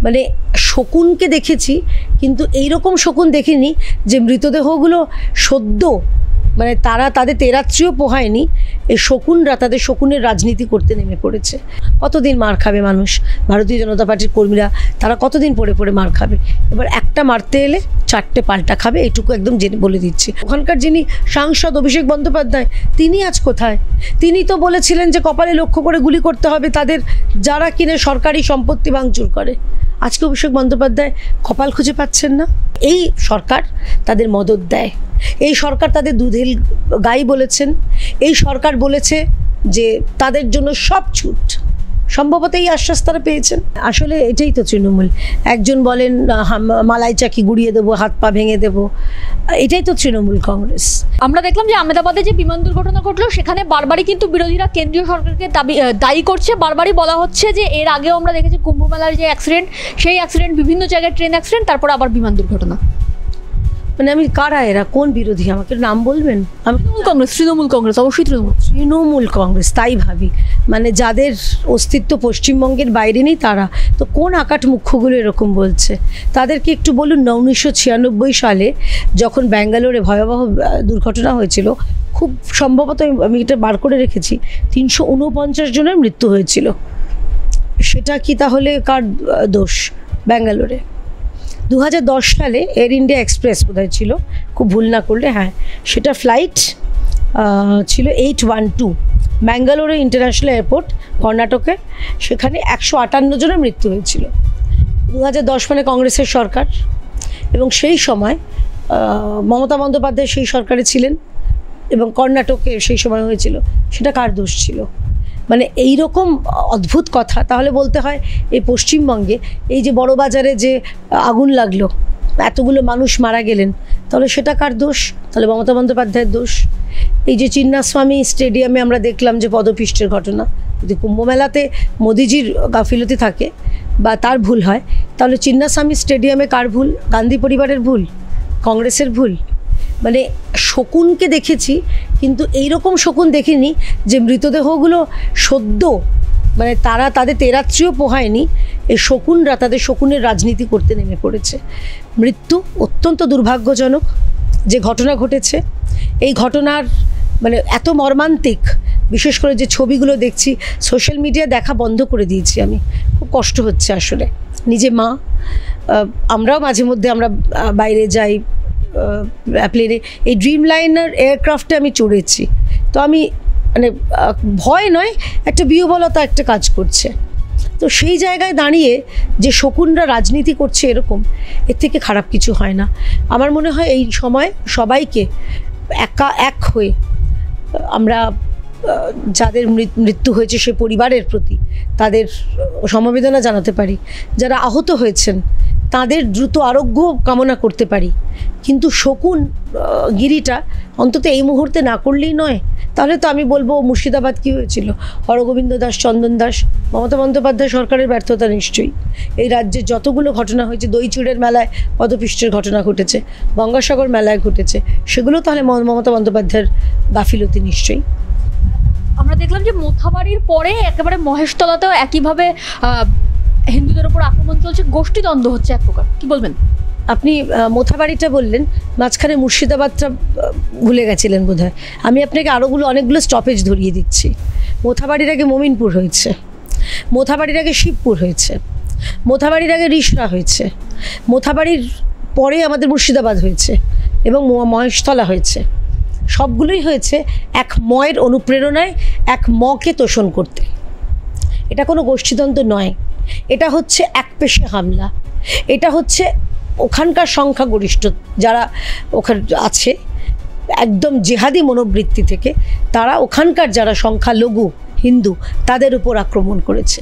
মানে শকুনকে দেখেছি, কিন্তু এইরকম শকুন দেখিনি যে মৃতদেহগুলো সদ্য মানে তারা তাদের তেরাত্রিও পোহায়নি, এই শকুনরা তাদের শকুনের রাজনীতি করতে নেমে পড়েছে। কতদিন মার খাবে মানুষ? ভারতীয় জনতা পার্টির কর্মীরা তারা কতদিন পড়ে পড়ে মার খাবে? এবার একটা মারতে এলে চারটে পাল্টা খাবে, এইটুকু একদম জেনে বলে দিচ্ছি। ওখানকার যিনি সাংসদ অভিষেক বন্দ্যোপাধ্যায়, তিনি আজ কোথায়? তিনি তো বলেছিলেন যে কপালে লক্ষ্য করে গুলি করতে হবে তাদের যারা কিনে সরকারি সম্পত্তি ভাঙচুর করে। আজকে অভিষেক বন্দ্যোপাধ্যায় কপাল খুঁজে পাচ্ছেন না। এই সরকার তাদের মদত দেয়, এই সরকার তাদের দুধের গাই বলেছেন, এই সরকার বলেছে যে তাদের জন্য সব ছুট। সম্ভবত এই আশ্বাস তারা পেয়েছেন। আসলে এটাই তো তৃণমূল। একজন বলেন মালাই চাকি গুড়িয়ে দেবো, হাত পা ভেঙে দেবো, এটাই তো তৃণমূল কংগ্রেস। আমরা দেখলাম যে আহমেদাবাদে যে বিমান দুর্ঘটনা ঘটলো সেখানে বারবারই কিন্তু বিরোধীরা কেন্দ্রীয় সরকারকে দায়ী করছে। বারবারই বলা হচ্ছে যে এর আগেও আমরা দেখেছি কুম্ভ মেলার যে অ্যাক্সিডেন্ট, সেই অ্যাক্সিডেন্ট, বিভিন্ন জায়গায় ট্রেন অ্যাক্সিডেন্ট, তারপর আবার বিমান দুর্ঘটনা। মানে আমি কারা এরা, কোন বিরোধী আমাকে নাম বলবেন? আমি তৃণমূল কংগ্রেস অবশ্যই তৃণমূল কংগ্রেস তাই ভাবি। মানে যাদের অস্তিত্ব পশ্চিমবঙ্গের বাইরে নেই তারা তো কোন আকাট মুখ্যগুলো এরকম বলছে? তাদেরকে একটু বলুন না, 1996 সালে যখন ব্যাঙ্গালোরে ভয়াবহ দুর্ঘটনা হয়েছিল, খুব সম্ভবত আমি এটা বার করে রেখেছি, 349 জনের মৃত্যু হয়েছিল। সেটা কি তাহলে কার দোষ? ব্যাঙ্গালোরে 2010 সালে এয়ার ইন্ডিয়া এক্সপ্রেস বোধহয় ছিল, খুব ভুল না করলে, হ্যাঁ সেটা ফ্লাইট ছিল 812 ব্যাঙ্গালোরে ইন্টারন্যাশনাল এয়ারপোর্ট কর্ণাটকে, সেখানে 158 জনের মৃত্যু হয়েছিল। 2010 মানে কংগ্রেসের সরকার, এবং সেই সময় মমতা বন্দ্যোপাধ্যায় সেই সরকারে ছিলেন এবং কর্ণাটকে সেই সময় হয়েছিল। সেটা কার দোষ ছিল? মানে এই রকম অদ্ভুত কথা। তাহলে বলতে হয় এই পশ্চিমবঙ্গে এই যে বড় বাজারে যে আগুন লাগলো, এতগুলো মানুষ মারা গেলেন, তাহলে সেটা কার দোষ? তাহলে মমতা বন্দ্যোপাধ্যায়ের দোষ। এই যে চিন্নাস্বামী স্টেডিয়ামে আমরা দেখলাম যে পদপিষ্টের ঘটনা, যদি কুম্ভমেলাতে মোদিজির গাফিলতি থাকে বা তার ভুল হয়, তাহলে চিন্নাস্বামী স্টেডিয়ামে কার ভুল? গান্ধী পরিবারের ভুল? কংগ্রেসের ভুল? মানে শকুনকে দেখেছি, কিন্তু এইরকম শকুন দেখিনি যে মৃতদেহগুলো সদ্য মানে তারা তাদের তেরাত্রিও পোহায়নি, এই শকুনরা তাদের শকুনের রাজনীতি করতে নেমে পড়েছে। মৃত্যু অত্যন্ত দুর্ভাগ্যজনক যে ঘটনা ঘটেছে। এই ঘটনার মানে এত মর্মান্তিক, বিশেষ করে যে ছবিগুলো দেখছি সোশ্যাল মিডিয়া দেখা বন্ধ করে দিয়েছি আমি, খুব কষ্ট হচ্ছে আসলে। নিজে মা, আমরাও মাঝে মধ্যে আমরা বাইরে যাই প্লেনে, এই ড্রিম লাইনার এয়ারক্রাফটে আমি চড়েছি, তো আমি মানে ভয় নয়, একটা বিহ্বলতা একটা কাজ করছে। তো সেই জায়গায় দাঁড়িয়ে যে শকুনরা রাজনীতি করছে এরকম, এর থেকে খারাপ কিছু হয় না। আমার মনে হয় এই সময় সবাইকে এক হয়ে আমরা যাদের মৃত্যু হয়েছে সে পরিবারের প্রতি তাদের সমবেদনা জানাতে পারি, যারা আহত হয়েছেন তাদের দ্রুত আরোগ্য কামনা করতে পারি। কিন্তু শকুন গিরিটা অন্তত এই মুহূর্তে না করলেই নয়। তাহলে তো আমি বলবো মুর্শিদাবাদ কী হয়েছিল, হরগোবিন্দ দাস, চন্দন দাস, মমতা বন্দ্যোপাধ্যায় সরকারের ব্যর্থতা নিশ্চয়ই। এই রাজ্যে যতগুলো ঘটনা হয়েছে, দই চিড়ের মেলায় পদপিষ্টের ঘটনা ঘটেছে, গঙ্গাসাগর মেলায় ঘটেছে, সেগুলো তাহলে মমতা বন্দ্যোপাধ্যায়ের গাফিলতি নিশ্চয়ই। আমরা দেখলাম যে মোথাবাড়ির পরে একেবারে মহেশতলাতেও একইভাবে হিন্দুদের উপর আক্রমণ চলছে, গোষ্ঠীদ্বন্দ্ব হচ্ছে এক প্রকার। কি বলবেন আপনি? মোথাবাড়িটা বললেন, মাঝখানে মুর্শিদাবাদটা ভুলে গেছিলেন বোধহয়। আমি আপনাকে অনেকগুলো স্টপেজ ধরিয়ে দিচ্ছি। মোথাবাড়ির আগে মমিনপুর হয়েছে, মোথাবাড়ির আগে শিবপুর হয়েছে, মোথাবাড়ির আগে রিষড়া হয়েছে, মোথাবাড়ির পরে আমাদের মুর্শিদাবাদ হয়েছে এবং মহেশতলা হয়েছে। সবগুলোই হয়েছে এক ময়ের অনুপ্রেরণায়, এক মকে তোষণ করতে। এটা কোনো গোষ্ঠীদ্বন্দ্ব নয়, এটা হচ্ছে এক পেশে হামলা। এটা হচ্ছে ওখানকার সংখ্যাগরিষ্ঠ যারা ওখানে আছে, একদম জেহাদি মনোবৃত্তি থেকে তারা ওখানকার যারা সংখ্যালঘু হিন্দু তাদের উপর আক্রমণ করেছে।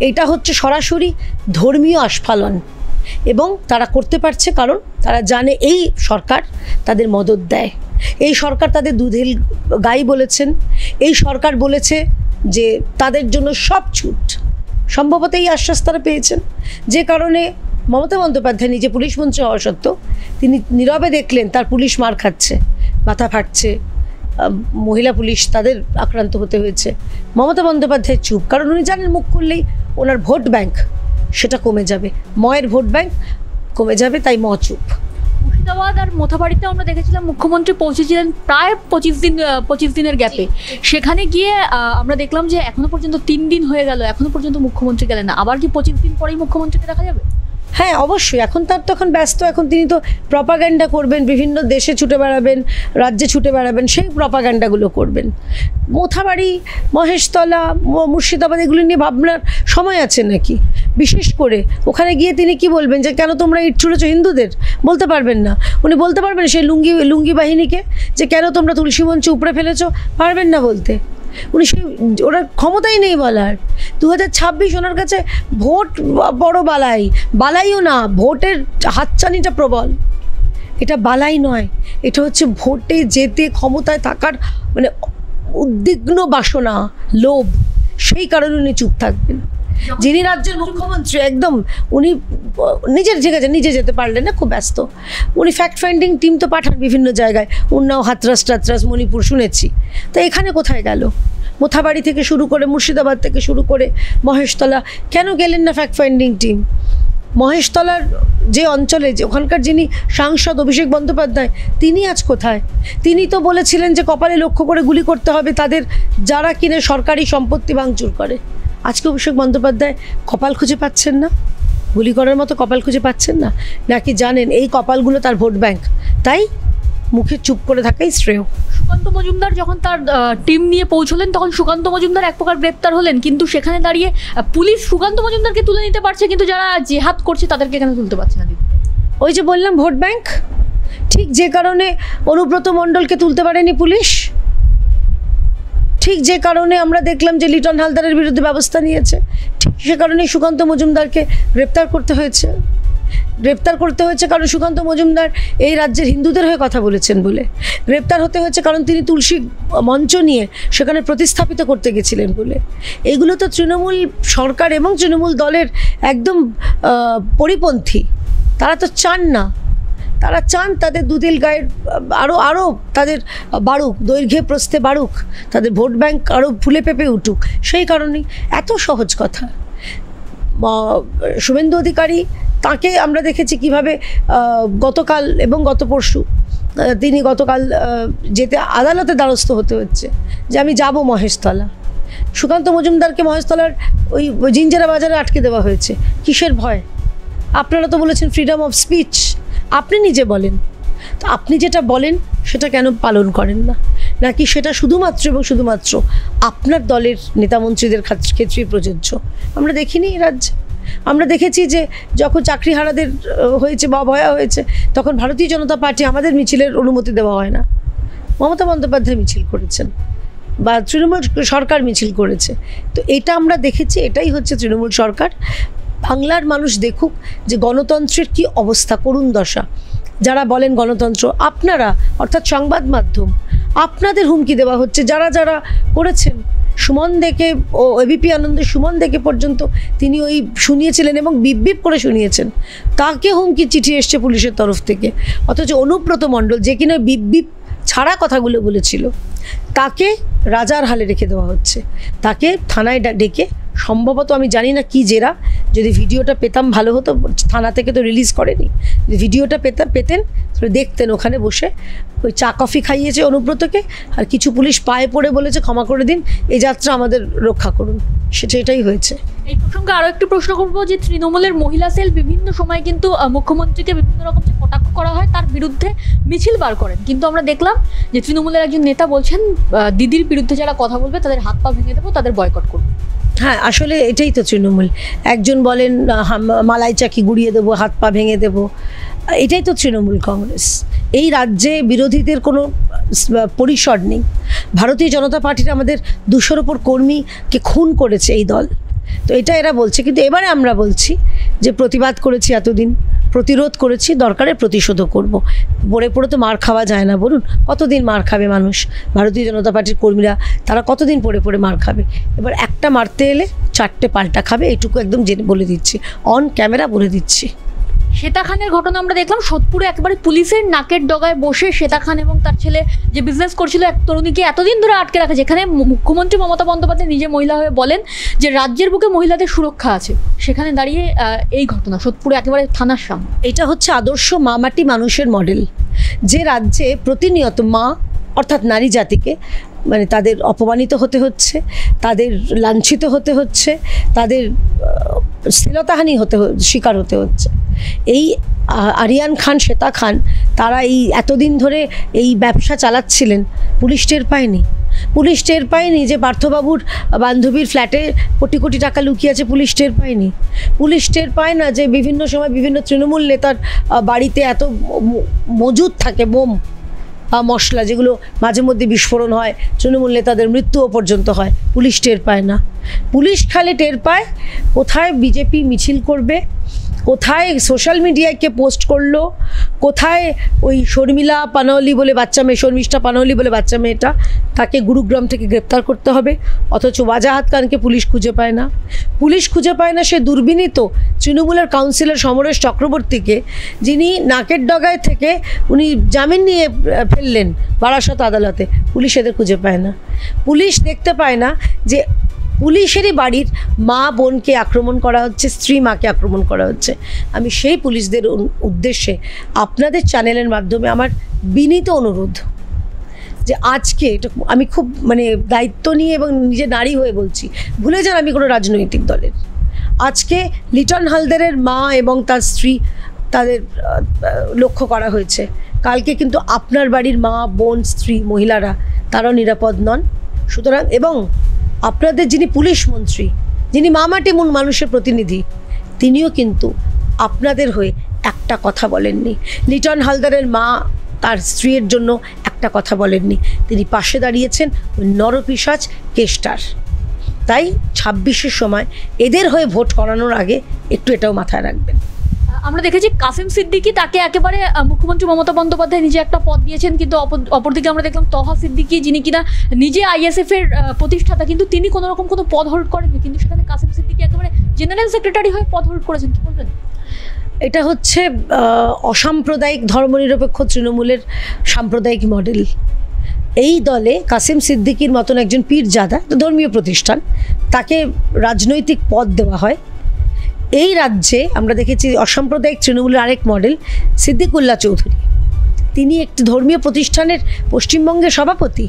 এটা হচ্ছে সরাসরি ধর্মীয় আস্ফালন, এবং তারা করতে পারছে কারণ তারা জানে এই সরকার তাদের মদত দেয়। এই সরকার তাদের দুধের গাই বলেছেন, এই সরকার বলেছে যে তাদের জন্য সব ছুট। সম্ভবত এই আশ্বাস তারা পেয়েছেন, যে কারণে মমতা বন্দ্যোপাধ্যায় নিজে পুলিশ মন্ত্রী হওয়া সত্ত্বেও তিনি নীরবে দেখলেন তার পুলিশ মার খাচ্ছে, মাথা ফাটছে, মহিলা পুলিশ তাদের আক্রান্ত হতে হয়েছে। মমতা বন্দ্যোপাধ্যায় চুপ, কারণ উনি জানেন মুখ করলেই ওনার ভোট ব্যাংক সেটা কমে যাবে, ময়ের ভোট ব্যাংক কমে যাবে, তাই ম চুপ। মুর্শিদাবাদ আর মোথাবাড়িতে আমরা দেখেছিলাম মুখ্যমন্ত্রী পৌঁছেছিলেন প্রায় 25 দিনের গ্যাপে। সেখানে গিয়ে আমরা দেখলাম যে এখনো পর্যন্ত 3 দিন হয়ে গেল, এখনো পর্যন্ত মুখ্যমন্ত্রী গেলেন না। আবার কি 25 দিন পরেই মুখ্যমন্ত্রীকে দেখা যাবে? হ্যাঁ অবশ্যই, এখন তার তখন ব্যস্ত, এখন তিনি তো প্রপাগ্যান্ডা করবেন, বিভিন্ন দেশে ছুটে বেড়াবেন, রাজ্যে ছুটে বেড়াবেন, সেই প্রপাগ্যান্ডাগুলো করবেন। মোথাবাড়ি, মহেশতলা, মুর্শিদাবাদ এগুলো নিয়ে ভাবনার সময় আছে নাকি? বিশেষ করে ওখানে গিয়ে তিনি কি বলবেন যে কেন তোমরা ইট ছুঁড়েছো হিন্দুদের? বলতে পারবেন না। উনি বলতে পারবেন সেই লুঙ্গি বাহিনীকে যে কেন তোমরা তুলসী মঞ্চে উপড়ে ফেলেছো? পারবেন না বলতে। উনি সেই, ওনার ক্ষমতাই নেই বলার। 2026 ওনার কাছে ভোট বড় বালাইও না, ভোটের হাতছানিটা প্রবল। এটা বালাই নয়, এটা হচ্ছে ভোটে যেতে ক্ষমতায় থাকার মানে উদ্বিগ্ন বাসনা, লোভ। সেই কারণে উনি চুপ থাকবেন। যিনি রাজ্যের মুখ্যমন্ত্রী একদম, উনি ঠিক আছে নিজে যেতে পারলেন না, খুব ব্যস্ত। উনি ফ্যাক্ট ফাইন্ডিং টিম তো পাঠান বিভিন্ন জায়গায়, উন্নাও, হাতরাস, মণিপুর শুনেছি। তো এখানে কোথায় গেল? মোথাবাড়ি থেকে শুরু করে, মুর্শিদাবাদ থেকে শুরু করে মহেশতলা, কেন গেলেন না ফ্যাক্ট ফাইন্ডিং টিম? মহেশতলার যে অঞ্চলে, যে ওখানকার যিনি সাংসদ অভিষেক বন্দ্যোপাধ্যায়, তিনি আজ কোথায়? তিনি তো বলেছিলেন যে কপালে লক্ষ্য করে গুলি করতে হবে তাদের যারা কিনে সরকারি সম্পত্তি ভাঙচুর করে। আজকে অভিষেক বন্দ্যোপাধ্যায় কপাল খুঁজে পাচ্ছেন না, গুলি করার মতো কপাল খুঁজে পাচ্ছেন না, নাকি জানেন এই কপালগুলো তার ভোট ব্যাংক, তাই মুখে চুপ করে থাকাই শ্রেয়। সুকান্ত মজুমদার যখন তার টিম নিয়ে পৌঁছলেন তখন সুকান্ত মজুমদার এক প্রকার গ্রেপ্তার হলেন, কিন্তু সেখানে দাঁড়িয়ে পুলিশ সুকান্ত মজুমদারকে তুলে নিতে পারছে, কিন্তু যারা জেহাদ করছে তাদেরকে এখানে তুলতে পারছে না। ওই যে বললাম ভোট ব্যাংক, ঠিক যে কারণে অনুব্রত মণ্ডলকে তুলতে পারেনি পুলিশ, ঠিক যে কারণে আমরা দেখলাম যে লিটন হালদারের বিরুদ্ধে ব্যবস্থা নিয়েছে, ঠিক সে কারণেই সুকান্ত মজুমদারকে গ্রেপ্তার করতে হয়েছে। কারণ সুকান্ত মজুমদার এই রাজ্যের হিন্দুদের হয়ে কথা বলেছেন বলে। গ্রেপ্তার হতে হয়েছে কারণ তিনি তুলসী মঞ্চ নিয়ে সেখানে প্রতিস্থাপিত করতে গেছিলেন বলে। এইগুলো তো তৃণমূল সরকার এবং তৃণমূল দলের একদম পরিপন্থী। তারা তো চান না, তারা চান তাদের দুদিল গায়ের আরও তাদের বাড়ুক, দৈর্ঘ্যে প্রস্থে বাড়ুক, তাদের ভোট ব্যাংক আরও ফুলে পেঁপে উঠুক। সেই কারণেই এত সহজ কথা। শুভেন্দু অধিকারী, তাকে আমরা দেখেছি কিভাবে গতকাল এবং গত পরশু তিনি গতকাল যেতে আদালতে দ্বারস্থ হতে হচ্ছে যে আমি যাব মহেশতলা। সুকান্ত মজুমদারকে মহেশতলার ওই জিঞ্জেরা বাজারে আটকে দেওয়া হয়েছে। কিসের ভয়? আপনারা তো বলেছেন ফ্রিডম অফ স্পিচ, আপনি নিজে বলেন, তো আপনি যেটা বলেন সেটা কেন পালন করেন না? নাকি সেটা শুধুমাত্র এবং শুধুমাত্র আপনার দলের নেতামন্ত্রীদের ক্ষেত্রেই প্রযোজ্য? আমরা দেখিনি এই রাজ্যে। আমরা দেখেছি যে যখন চাকরিহারাদের হয়েছে বা ভয়া হয়েছে, তখন ভারতীয় জনতা পার্টি আমাদের মিছিলের অনুমতি দেওয়া হয় না। মমতা বন্দ্যোপাধ্যায় মিছিল করেছেন বা তৃণমূল সরকার মিছিল করেছে। তো এটা আমরা দেখেছি, এটাই হচ্ছে তৃণমূল সরকার। বাংলার মানুষ দেখুক যে গণতন্ত্রের কি অবস্থা, করুণ দশা। যারা বলেন গণতন্ত্র, আপনারা অর্থাৎ সংবাদ মাধ্যম, আপনাদের হুমকি দেওয়া হচ্ছে। যারা যারা করেছেন, সুমন দেখে ও এবিপি আনন্দের সুমন দেখে পর্যন্ত তিনি ওই শুনিয়েছিলেন এবং বিপ করে শুনিয়েছেন, তাকে হুমকি চিঠি এসছে পুলিশের তরফ থেকে। অথচ অনুব্রত মণ্ডল, যে কিনা বিপ ছাড়া কথাগুলো বলেছিল, তাকে রাজার হালে রেখে দেওয়া হচ্ছে। তাকে থানায় ডেকে, সম্ভবত আমি জানি না কি জেরা, যদি ভিডিওটা পেতাম ভালো হতো। থানা থেকে তো রিলিজ করেনি, যদি ভিডিওটা পেতেন দেখতেন ওখানে বসে ওই চা কফি খাইয়েছে অনুব্রতকে, আর কিছু পুলিশ পায়ে পড়ে বলেছে ক্ষমা করে দিন, এই যাত্রা আমাদের রক্ষা করুন। এটাই হয়েছে। এই প্রসঙ্গে আরও একটি প্রশ্ন করবো যে তৃণমূলের মহিলা সেল বিভিন্ন সময় কিন্তু মুখ্যমন্ত্রীকে বিভিন্ন রকম যে কটাক্ষ করা হয় তার বিরুদ্ধে মিছিল বার করেন, কিন্তু আমরা দেখলাম যে তৃণমূলের একজন নেতা বলছেন দিদির বিরুদ্ধে যারা কথা বলবে তাদের হাত পা ভেঙে দেবো, তাদের বয়কট করবো। হ্যাঁ, আসলে এটাই তো তৃণমূল। একজন বলেন মালাই চাকি গুড়িয়ে দেবো, হাত পা ভেঙে দেবো, এটাই তো তৃণমূল কংগ্রেস। এই রাজ্যে বিরোধীদের কোনো পরিসর নেই। ভারতীয় জনতা পার্টির আমাদের 200-র উপর কর্মীকে খুন করেছে এই দল, তো এটা এরা বলছে। কিন্তু এবারে আমরা বলছি যে প্রতিবাদ করেছি এতদিন, প্রতিরোধ করেছি, দরকারে প্রতিশোধও করব। পড়ে তো মার খাওয়া যায় না, বলুন কতদিন মার খাবে মানুষ? ভারতীয় জনতা পার্টির কর্মীরা তারা কতদিন পড়ে মার খাবে? এবার একটা মারতে এলে 4টে পাল্টা খাবে, এটুকু একদম বলে দিচ্ছি, অন ক্যামেরা বলে দিচ্ছি। শ্বেতা খানের ঘটনা আমরা দেখলাম সোদপুরে একেবারে পুলিশের নাকের ডগায় বসে শ্বেতা খান এবং তার ছেলে যে বিজনেস করছিল এক তরুণীকে এতদিন ধরে আটকে রাখা, যেখানে মুখ্যমন্ত্রী মমতা বন্দ্যোপাধ্যায় নিজে মহিলা হয়ে বলেন যে রাজ্যের বুকে মহিলাদের সুরক্ষা আছে, সেখানে দাঁড়িয়ে এই ঘটনা সোদপুরে একেবারে থানার সামনে। এটা হচ্ছে আদর্শ মামাটি মানুষের মডেল, যে রাজ্যে প্রতিনিয়ত মা অর্থাৎ নারী জাতিকে মানে তাদের অপমানিত হতে হচ্ছে, তাদের লাঞ্ছিত হতে হচ্ছে, তাদের শ্লীলতাহানি শিকার হতে হচ্ছে। এই আরিয়ান খান, শ্বেতা খান, তারা এই এতদিন ধরে এই ব্যবসা চালাচ্ছিলেন, পুলিশ টের পায়নি। পুলিশ টের পায়নি যে পার্থবাবুর বান্ধবীর ফ্ল্যাটে কোটি কোটি টাকা লুকিয়ে আছে, পুলিশ টের পায়নি। পুলিশ টের পায় না যে বিভিন্ন সময় বিভিন্ন তৃণমূল নেতার বাড়িতে এত মজুদ থাকে বোম মশলা, যেগুলো মাঝে মধ্যে বিস্ফোরণ হয়, তৃণমূল নেতাদের মৃত্যুও পর্যন্ত হয়, পুলিশ টের পায় না। পুলিশ খালি টের পায় কোথায় বিজেপি মিছিল করবে, কোথায় সোশ্যাল মিডিয়ায় কে পোস্ট করলো, কোথায় ওই শর্মিলা পানওয়ালি বলে বাচ্চা মেয়ে, শর্মিষ্ঠা পানওয়ালি বলে বাচ্চা মেয়েটা, তাকে গুরুগ্রাম থেকে গ্রেপ্তার করতে হবে, অথচ ওয়াজাহাত খানকে পুলিশ খুঁজে পায় না। পুলিশ খুঁজে পায় না সে দুর্বিনীত তৃণমূলের কাউন্সিলর সমরেশ চক্রবর্তীকে, যিনি নাকের ডগায় থেকে উনি জামিন নিয়ে ফেললেন বারাসত আদালতে, পুলিশ এদের খুঁজে পায় না। পুলিশ দেখতে পায় না যে পুলিশেরই বাড়ির মা বোনকে আক্রমণ করা হচ্ছে, স্ত্রী মাকে আক্রমণ করা হচ্ছে। আমি সেই পুলিশদের উদ্দেশ্যে আপনাদের চ্যানেলের মাধ্যমে আমার বিনীত অনুরোধ যে আজকে এটা আমি খুব মানে দায়িত্ব নিয়ে এবং নিজে নারী হয়ে বলছি, ভুলে যান আমি কোনো রাজনৈতিক দলের। আজকে লিটন হালদারের মা এবং তার স্ত্রী তাদের লক্ষ্য করা হয়েছে, কালকে কিন্তু আপনার বাড়ির মা বোন স্ত্রী মহিলারা তারাও নিরাপদ নন। সুতরাং এবং আপনাদের যিনি পুলিশ মন্ত্রী, যিনি মামাটি মানুষের প্রতিনিধি, তিনিও কিন্তু আপনাদের হয়ে একটা কথা বলেননি। লিটন হালদারের মা তার স্ত্রীর জন্য একটা কথা বলেননি, তিনি পাশে দাঁড়িয়েছেন ওই নরপিশাচ কেষ্টার। তাই 26-এর সময় এদের হয়ে ভোট করানোর আগে একটু এটাও মাথায় রাখবেন। আমরা দেখেছি কাসিম সিদ্দিকী, তাকে একেবারে মুখ্যমন্ত্রী মমতা বন্দ্যোপাধ্যায় নিজে একটা পদ দিয়েছেন, কিন্তু অপরদিকে আমরা দেখলাম তহা সিদ্দিকী, যিনি কিনা নিজে আইএসএফ এর প্রতিষ্ঠাতা, কিন্তু তিনি কোনো রকম কোনো পদ হোল্ড করেননি, কিন্তু সেখানে কাসিম সিদ্দিকী একেবারে জেনারেল সেক্রেটারি হয়ে পদ হোল্ড করেছেন। কি বলবেন? এটা হচ্ছে অসাম্প্রদায়িক ধর্মনিরপেক্ষ তৃণমূলের সাম্প্রদায়িক মডেল। এই দলে কাসিম সিদ্দিকীর মতন একজন পীরজাদা, ধর্মীয় প্রতিষ্ঠান, তাকে রাজনৈতিক পদ দেওয়া হয়। এই রাজ্যে আমরা দেখেছি অসাম্প্রদায়িক তৃণমূলের আরেক মডেল সিদ্দিকুল্লাহ চৌধুরী, তিনি একটি ধর্মীয় প্রতিষ্ঠানের পশ্চিমবঙ্গের সভাপতি,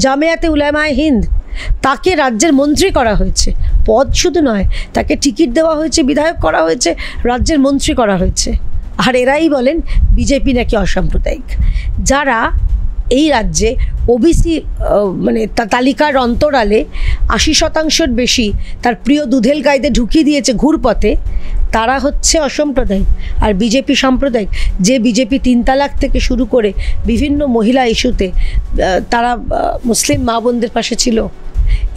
জামিয়াতে উলামায়ে হিন্দ, তাকে রাজ্যের মন্ত্রী করা হয়েছে। পদ শুধু নয়, তাকে টিকিট দেওয়া হয়েছে, বিধায়ক করা হয়েছে, রাজ্যের মন্ত্রী করা হয়েছে। আর এরাই বলেন বিজেপি নাকি অসাম্প্রদায়িক। যারা এই রাজ্যে ওবিসি মানে তালিকার অন্তরালে 80% বেশি তার প্রিয় দুধেল গাইতে ঢুকিয়ে দিয়েছে ঘুরপথে, তারা হচ্ছে অসাম্প্রদায়িক। আর বিজেপি সাম্প্রদায়িক। যে বিজেপি 3 তালাক থেকে শুরু করে বিভিন্ন মহিলা ইস্যুতে তারা মুসলিম মা বোনদের পাশে ছিল,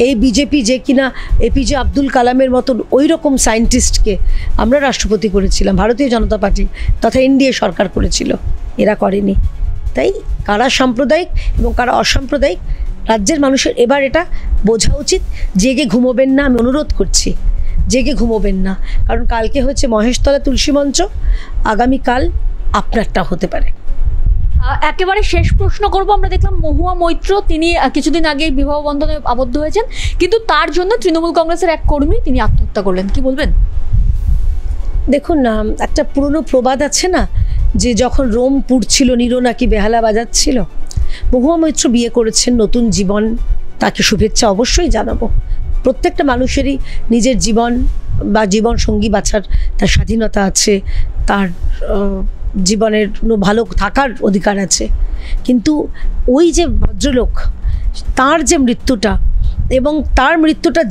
এই বিজেপি যে কিনা এপিজে আব্দুল কালামের মতন ওই রকম সায়েন্টিস্টকে আমরা রাষ্ট্রপতি করেছিলাম, ভারতীয় জনতা পার্টি তথা এনডিএ সরকার করেছিল, এরা করেনি। তাই কারা সাম্প্রদায়িক এবং কারা অসাম্প্রদায়িক রাজ্যের মানুষের এবার এটা বোঝা উচিত। জেগে ঘুমোবেন না, আমি অনুরোধ করছি, জেগে ঘুমোবেন না, কারণ কালকে হচ্ছে মহেশতলা তুলসী মঞ্চ, আগামীকাল আপনারটা হতে পারে। একেবারে শেষ প্রশ্ন করব, আমরা দেখলাম মহুয়া মৈত্র, তিনি কিছুদিন আগে বিবাহ বন্ধনে আবদ্ধ হয়েছেন, কিন্তু তার জন্য তৃণমূল কংগ্রেসের এক কর্মী তিনি আত্মহত্যা করলেন। কি বলবেন? দেখুন না, একটা পুরনো প্রবাদ আছে না যে যখন রোম পুড়ছিল নিরো নাকি বেহালা বাজাচ্ছিল। মহুয়া মৈত্র বিয়ে করেছেন, নতুন জীবন, তাকে শুভেচ্ছা অবশ্যই জানাবো। প্রত্যেকটা মানুষেরই নিজের জীবন বা জীবন সঙ্গী বাছার তার স্বাধীনতা আছে, তার জীবনের ভালো থাকার অধিকার আছে। কিন্তু ওই যে ভদ্রলোক, তার যে মৃত্যুটা এবং তার মৃত্যুটা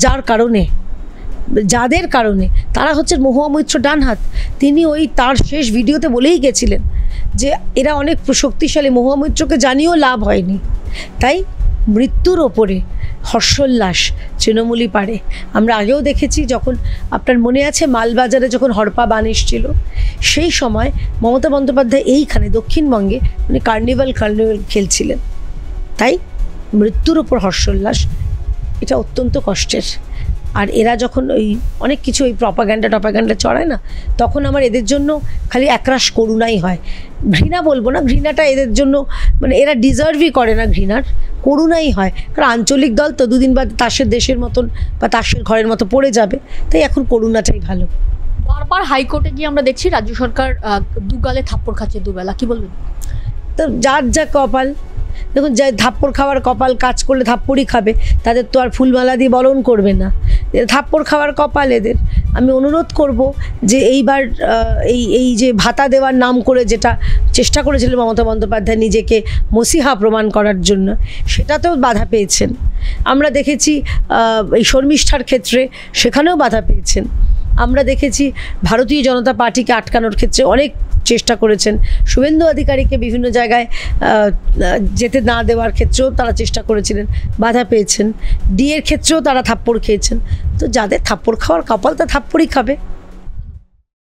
যাদের কারণে তারা হচ্ছে মহুয়া মৈত্র ডানহাত। তিনি ওই তার শেষ ভিডিওতে বলেই গেছিলেন যে এরা অনেক শক্তিশালী, মহুয়া মৈত্রকে জানিয়েও লাভ হয়নি। তাই মৃত্যুর ওপরে হর্ষোল্লাস তৃণমূলই পারে। আমরা আগেও দেখেছি, যখন আপনার মনে আছে মালবাজারে যখন হরপা বান এসেছিল, সেই সময় মমতা বন্দ্যোপাধ্যায় এইখানে দক্ষিণবঙ্গে উনি কার্নিভাল খেলছিলেন। তাই মৃত্যুর ওপর হর্ষোল্লাস এটা অত্যন্ত কষ্টের। আর এরা যখন ওই অনেক কিছু ওই প্রপাগ্যান্ডা চড়ায় না, তখন আমার এদের জন্য খালি একরাশ করুণাই হয়। ঘৃণা বলবো না, ঘৃণাটা এদের জন্য মানে এরা ডিজার্ভই করে না ঘৃণার, করুণাই হয়। কারণ আঞ্চলিক দল তো দুদিন বাদ তাসের দেশের মতন বা তাসের ঘরের মতো পড়ে যাবে, তাই এখন করুণাটাই ভালো। বারবার হাইকোর্টে গিয়ে আমরা দেখছি রাজ্য সরকার দুগালে থাপ্পড় খাচ্ছে দুবেলা, কি বলবেন? তো যার যা কপাল, দেখুন যা থাপ্পড় খাওয়ার কপাল, কাজ করলে থাপ্পড়ই খাবে, তাদের তো আর ফুলমালা দিয়ে বরণ করবে না, থাপ্পড় খাওয়ার কপাল এদের। আমি অনুরোধ করব যে এইবার এই যে ভাতা দেওয়ার নাম করে যেটা চেষ্টা করেছিলেন মমতা বন্দ্যোপাধ্যায় নিজেকে মসিহা প্রমাণ করার জন্য, সেটাতেও বাধা পেয়েছেন। আমরা দেখেছি এই শর্মিষ্ঠার ক্ষেত্রে সেখানেও বাধা পেয়েছেন। আমরা দেখেছি ভারতীয় জনতা পার্টিকে আটকানোর ক্ষেত্রে অনেক চেষ্টা করেছেন। শুভেন্দু অধিকারীকে বিভিন্ন জায়গায় যেতে না দেওয়ার ক্ষেত্রেও তারা চেষ্টা করেছিলেন, বাধা পেয়েছেন। ডিএর ক্ষেত্রেও তারা থাপ্পড় খেয়েছেন। তো যাদের থাপ্পড় খাওয়ার কপাল তা থাপ্পড়ই খাবে।